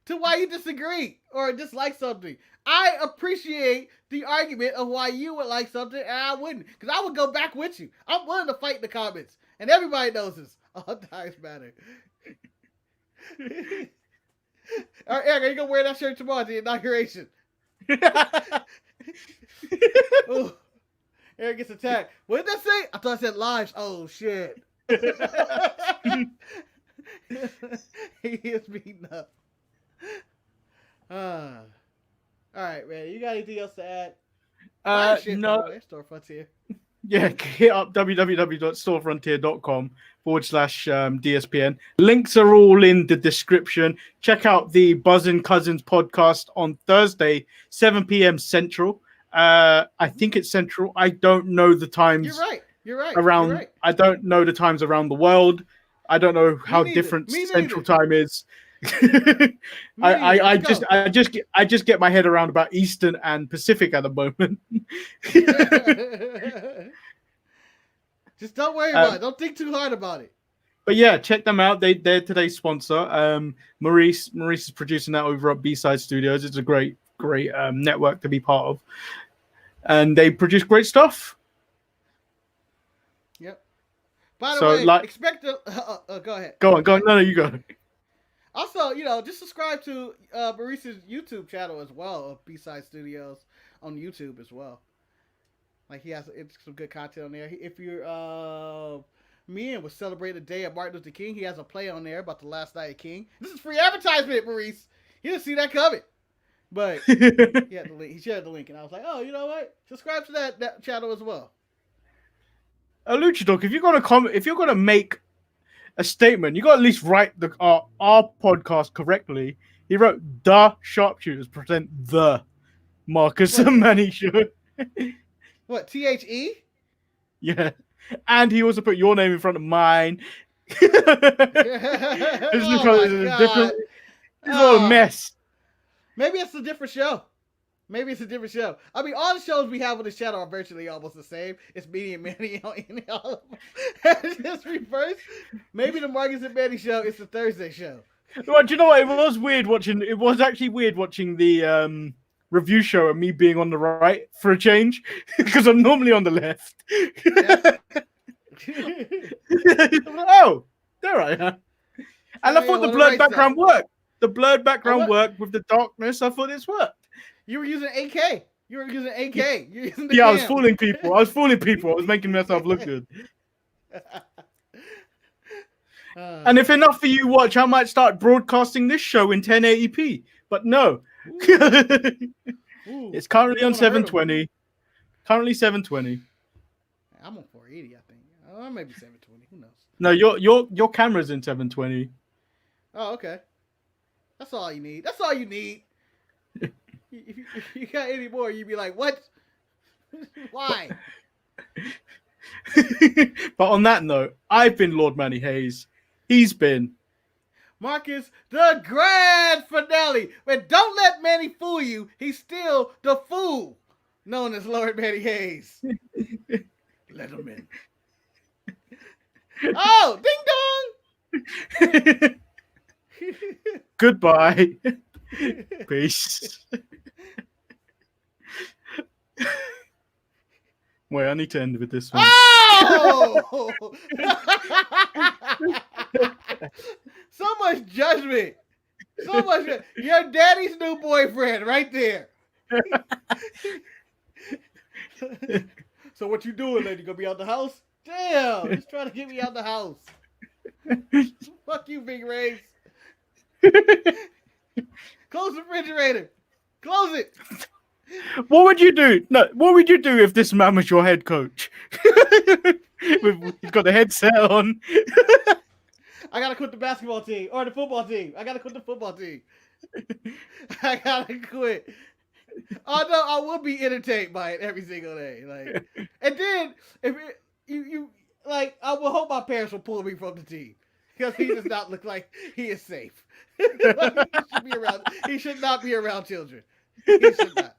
to why you disagree or dislike something. I appreciate the argument of why you would like something and I wouldn't, because I would go back with you. I'm willing to fight in the comments, and everybody knows this. All dives matter. All right, Eric, are you gonna wear that shirt tomorrow at the inauguration? Ooh, Eric gets attacked. What did that say? I thought I said lives. Oh shit. He is beaten up. All right, man. You got anything else to add? No. Storefront's here. Yeah, hit up www.storefrontier.com/DSPN. Links are all in the description. Check out the Buzzin' Cousins podcast on Thursday, 7 p.m. Central. I think it's Central. I don't know the times. You're right. I don't know the times around the world. I don't know how different Central time is. I just get my head around about Eastern and Pacific at the moment. Just don't worry about it. Don't think too hard about it. But yeah, check them out. They're today's sponsor. Maurice is producing that over at B-Side Studios. It's a great network to be part of, and they produce great stuff. Yep. By the way, expect to go ahead. Go on. No, you go. Also, just subscribe to Maurice's YouTube channel as well, of B-Side Studios on YouTube as well. Like, it's some good content on there. If you're me and was celebrating the day of Martin Luther King, he has a play on there about the last night of King. This is free advertisement, Maurice. You didn't see that coming. But he shared the link, and I was like, oh, you know what? Subscribe to that channel as well. Luchador, if you're gonna make a statement, you got to at least write our podcast correctly. He wrote the Sharpshooters present the Marcus and Manny show. What, THE? Yeah. And he also put your name in front of mine. It's a mess. Maybe it's a different show. I mean, all the shows we have on this channel are virtually almost the same. It's me and Manny in all of them. It's just reversed. Maybe the Marcus and Manny show is the Thursday show. Well, do you know what? It was weird watching. It was actually weird watching the review show and me being on the right for a change because I'm normally on the left. Oh, there I am. And I thought the blurred background worked. The blurred background worked with the darkness. I thought this worked. You were using AK. You're using the Yeah, I was cam. fooling people. I was making myself look good. And if enough of you watch, I might start broadcasting this show in 1080p. But no. It's currently on 720. Currently 720. I'm on 480, I think. Or maybe 720. Who knows? No, your camera's in 720. Oh, okay. That's all you need. That's all you need. If you got any more, you'd be like, what? Why? But on that note, I've been Lord Manny Hayes. He's been Marcus, the grand finale. But don't let Manny fool you. He's still the fool, known as Lord Manny Hayes. Let him in. Oh, ding dong. Goodbye. Peace. Wait, I need to end with this one. Oh! So much judgment. So much. Your daddy's new boyfriend right there. So what you doing, lady? Gonna be out the house? Damn, he's trying to get me out the house. Fuck you, Big Race. Close the refrigerator. Close it. What would you do? No, what would you do if this man was your head coach? He's got the headset on. I gotta quit the basketball team or the football team. I gotta quit the football team. I gotta quit. Although I will be entertained by it every single day. Like, and then if you like, I will hope my parents will pull me from the team because he does not look like he is safe. He should not be around children. He should not.